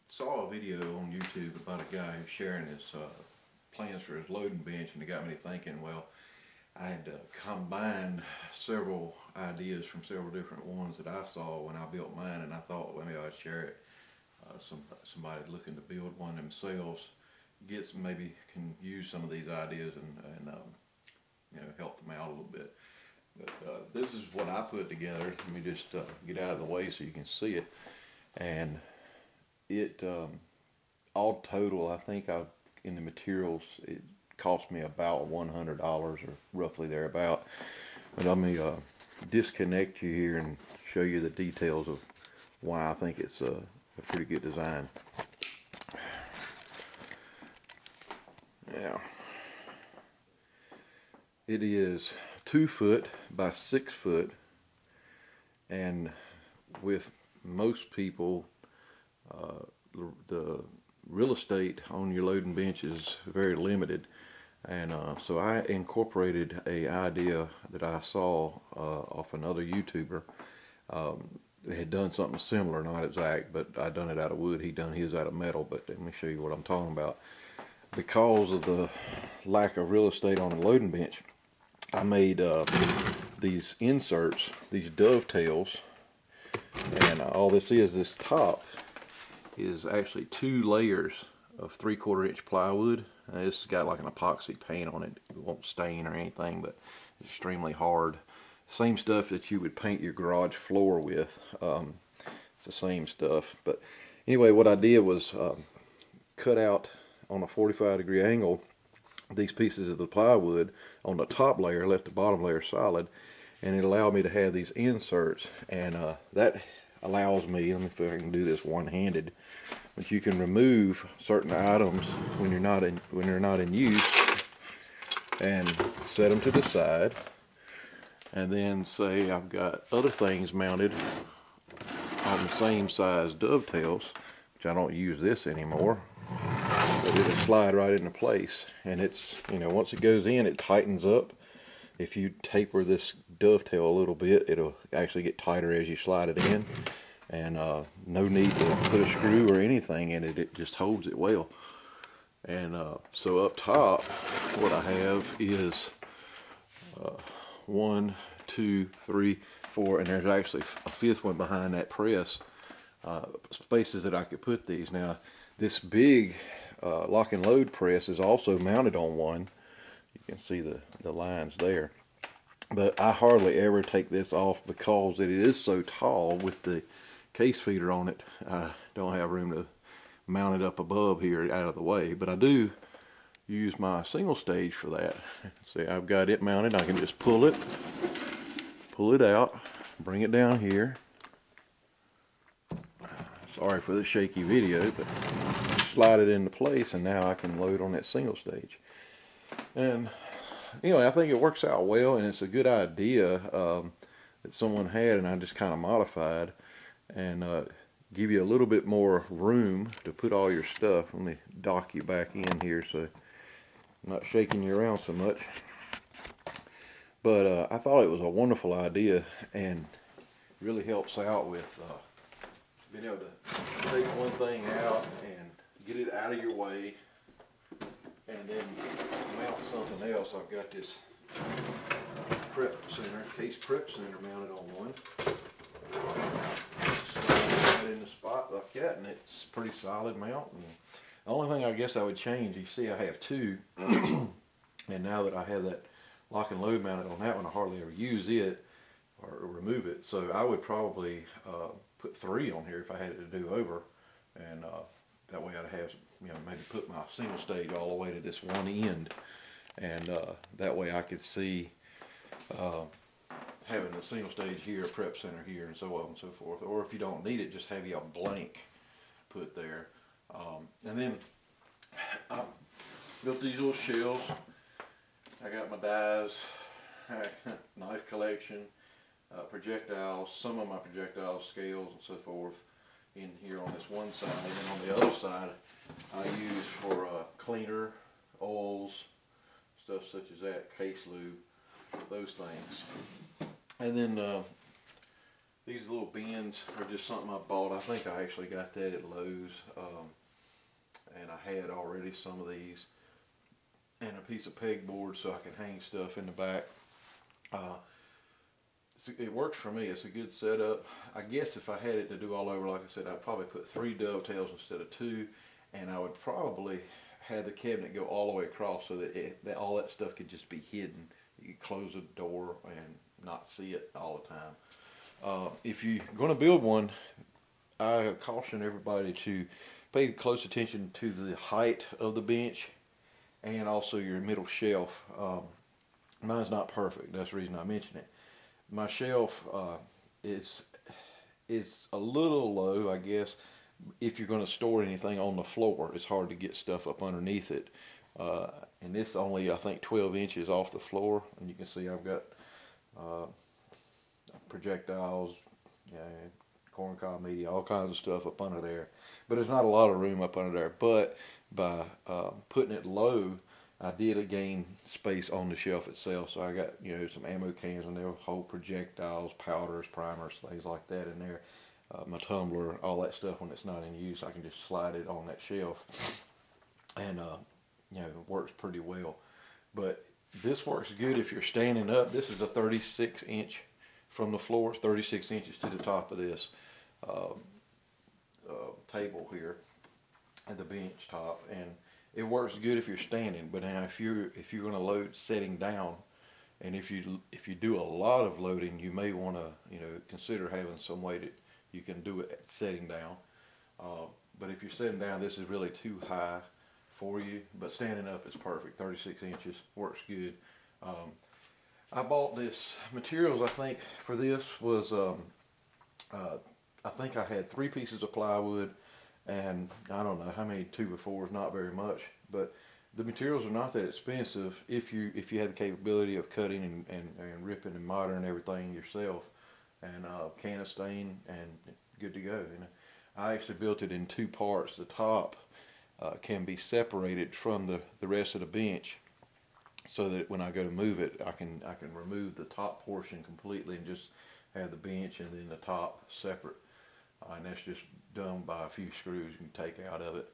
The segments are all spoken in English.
saw a video on YouTube about a guy who's sharing his plans for his loading bench, and it got me to thinking, well, I had combined several ideas from several different ones that I saw when I built mine, and I thought, well, maybe I'd share it. Somebody looking to build one themselves maybe can use some of these ideas and you know, help them out a little bit. But this is what I put together. Let me just get out of the way so you can see it. And it all total, I think in the materials, it cost me about $100 or roughly thereabout. But let me disconnect you here and show you the details of why I think it's a pretty good design. Now, it is 2 foot by 6 foot, and with most people, the real estate on your loading bench is very limited, and so I incorporated a idea that I saw off another YouTuber. They had done something similar, not exact, but I done it out of wood. He done his out of metal. But let me show you what I'm talking about. Because of the lack of real estate on a loading bench, I made these inserts, these dovetails, and all this top is actually 2 layers of 3/4 inch plywood. And this has got like an epoxy paint on it. It won't stain or anything, but it's extremely hard. Same stuff that you would paint your garage floor with. It's the same stuff. But anyway, what I did was cut out on a 45-degree angle these pieces of the plywood on the top layer, left the bottom layer solid, and it allowed me to have these inserts. And that allows me, let me see if I can do this one-handed, but you can remove certain items when they're not in use and set them to the side. And then say I've got other things mounted on the same size dovetails, which I don't use this anymore, but it'll slide right into place. And it's, you know, once it goes in, it tightens up. If you taper this dovetail a little bit, it'll actually get tighter as you slide it in. And no need to put a screw or anything in it, it just holds it well. And so up top, what I have is 1, 2, 3, 4, and there's actually a 5th one behind that press, spaces that I could put these. Now, this big lock and load press is also mounted on one. You can see the lines there. But I hardly ever take this off because it is so tall with the case feeder on it. I don't have room to mount it up above here out of the way, but I do use my single stage for that. See, I've got it mounted. I can just pull it out, bring it down here. Sorry for the shaky video, but slide it into place, and now I can load on that single stage. And anyway, I think it works out well, and it's a good idea that someone had, and I just kind of modified and give you a little bit more room to put all your stuff. Let me dock you back in here so I'm not shaking you around so much. But I thought it was a wonderful idea, and really helps out with being able to take one thing out and get it out of your way, and then mount something else. I've got this case prep center mounted on one. Slide right in the spot like that, and it's pretty solid mount. And the only thing I guess I would change, you see I have 2, and now that I have that lock and load mounted on that one, I hardly ever use it or remove it. So I would probably put 3 on here if I had it to do over, and that way I'd have, you know, maybe put my single stage all the way to this one end, and that way I could see having the single stage here, a prep center here, and so on and so forth. Or if you don't need it, just have you a blank put there. And then I built these little shelves. I got my dies, knife collection, projectiles, some of my projectiles, scales, and so forth in here on this one side. And then on the other side, I use for cleaner, oils, stuff such as that, case lube, those things. And then These little bins are just something I bought. I think I actually got that at Lowe's, and I had already some of these, and a piece of pegboard so I can hang stuff in the back. It works for me. It's a good setup. I guess if I had it to do all over, like I said, I'd probably put 3 dovetails instead of 2, and I would probably have the cabinet go all the way across so that all that stuff could just be hidden. You could close the door and not see it all the time. If you're going to build one, I caution everybody to pay close attention to the height of the bench and also your middle shelf. Mine's not perfect. That's the reason I mention it. My shelf is a little low, I guess. If you're going to store anything on the floor, it's hard to get stuff up underneath it. And it's only, I think, 12 inches off the floor. And you can see I've got projectiles, corncob media, all kinds of stuff up under there. But there's not a lot of room up under there. But by putting it low, I did gain space on the shelf itself. So I got, some ammo cans in there, whole projectiles, powders, primers, things like that in there. My tumbler, all that stuff when it's not in use, I can just slide it on that shelf. And, it works pretty well. But this works good if you're standing up. This is a 36 inch from the floor, 36 inches to the top of this table here at the bench top, and it works good if you're standing. But now if you're going to load sitting down, and if you do a lot of loading, you may want to consider having some way that you can do it sitting down. But if you're sitting down, this is really too high for you. But standing up is perfect. 36 inches works good. I bought this materials. I think for this was I think I had 3 pieces of plywood, and I don't know how many 2x4s, not very much, but the materials are not that expensive if you have the capability of cutting and ripping and modding everything yourself, and can of stain and good to go. I actually built it in 2 parts. The top can be separated from the rest of the bench, so that when I go to move it, I can remove the top portion completely and just have the bench and then the top separate. And that's just done by a few screws you can take out of it.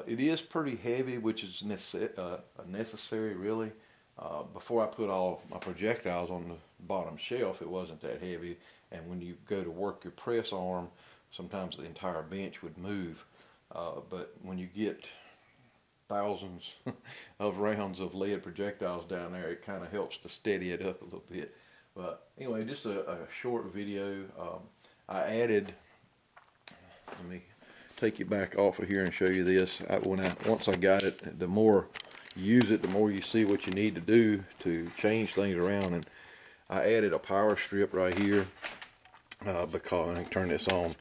It is pretty heavy, which is necessary really. Before I put all my projectiles on the bottom shelf, it wasn't that heavy. And when you go to work your press arm, sometimes the entire bench would move. But when you get thousands of rounds of lead projectiles down there, it kind of helps to steady it up a little bit. But anyway, just a short video. I added, let me take you back off of here and show you this. Once I got it, the more you use it, the more you see what you need to do to change things around. And I added a power strip right here because I can turn this on,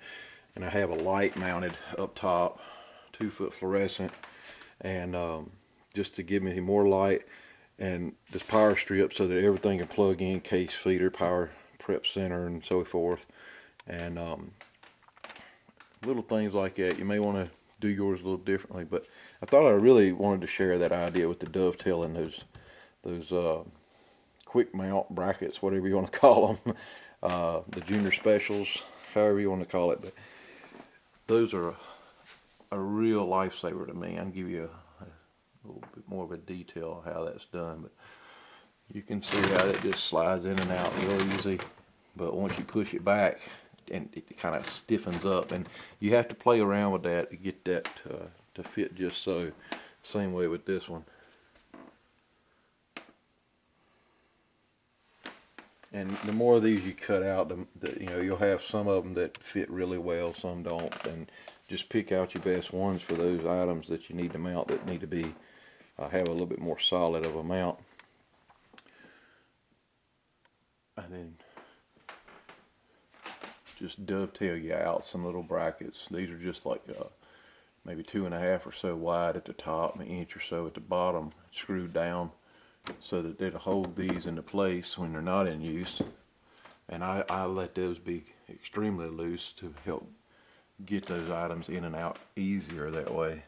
and I have a light mounted up top, 2-foot fluorescent, and just to give me more light, and this power strip so that everything can plug in, case feeder, power prep center, and so forth. And little things like that. You may want to do yours a little differently, but I thought I really wanted to share that idea with the dovetail and those quick mount brackets, whatever you want to call them, the junior specials, however you want to call it. But those are a real lifesaver to me. I'll give you a little bit more of a detail of how that's done, but you can see how it just slides in and out real easy. But once you push it back, and it kind of stiffens up, and you have to play around with that to get that to fit just so. Same way with this one. And the more of these you cut out, you'll have some of them that fit really well, some don't, and just pick out your best ones for those items that you need to mount, that need to be have a little bit more solid of a mount. And then just dovetail you out some little brackets. These are just like maybe 2.5 or so wide at the top, an inch or so at the bottom, screwed down so that it'll hold these into place when they're not in use. And I let those be extremely loose to help get those items in and out easier that way.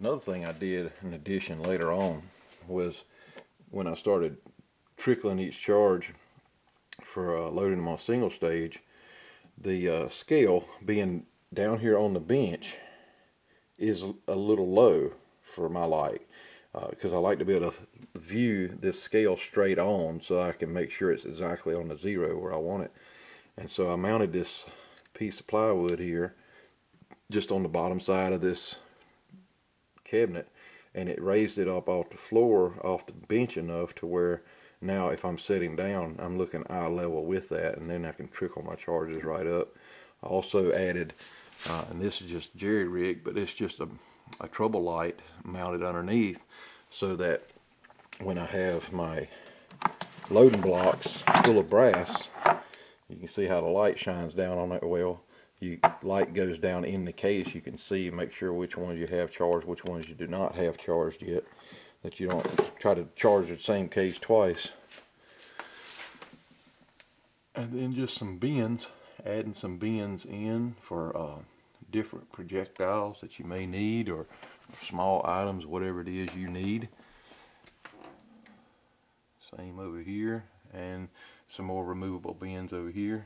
Another thing I did in addition later on was when I started trickling each charge, for loading them on single stage, the scale being down here on the bench is a little low for my light, because I like to be able to view this scale straight on so I can make sure it's exactly on the zero where I want it. And so I mounted this piece of plywood here just on the bottom side of this cabinet, and it raised it up off the floor, off the bench enough to where now if I'm sitting down, I'm looking eye level with that, and then I can trickle my charges right up. I also added, and this is just jerry rig, but it's just a trouble light mounted underneath, so that when I have my loading blocks full of brass, you can see how the light shines down on that well. Light goes down in the case, you can see, make sure which ones you have charged, which ones you do not have charged yet, that you don't try to charge the same case twice. And then just some bins, adding some bins in for different projectiles that you may need, or small items, whatever it is you need. Same over here, and some more removable bins over here.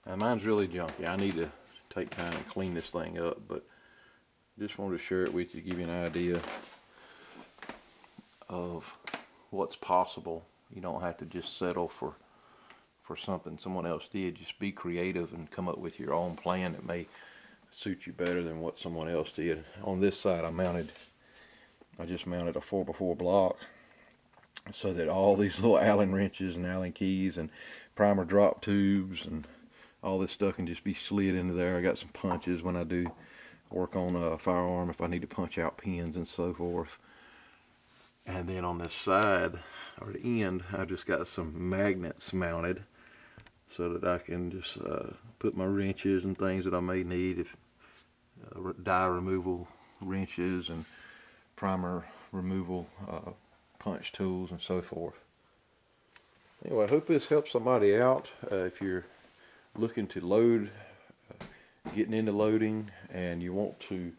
Now mine's really junky. I need to take time and clean this thing up, but just wanted to share it with you, give you an idea of what's possible. You don't have to just settle for something someone else did. Just be creative and come up with your own plan that may suit you better than what someone else did. On this side I just mounted a 4x4 block so that all these little Allen wrenches and Allen keys and primer drop tubes and all this stuff can just be slid into there. I got some punches when I do work on a firearm, if I need to punch out pins and so forth. And then on this side, or the end, I just got some magnets mounted so that I can just put my wrenches and things that I may need, if die removal wrenches and primer removal punch tools and so forth. Anyway, I hope this helps somebody out. If you're looking to load, getting into loading, and you want to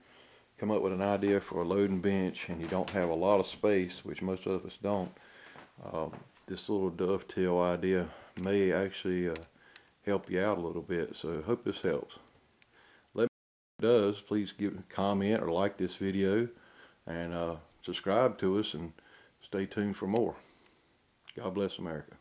come up with an idea for a loading bench and you don't have a lot of space, which most of us don't, this little dovetail idea may actually help you out a little bit. So I hope this helps. Let me know if it does. Please give a comment or like this video, and subscribe to us, and stay tuned for more. God bless America.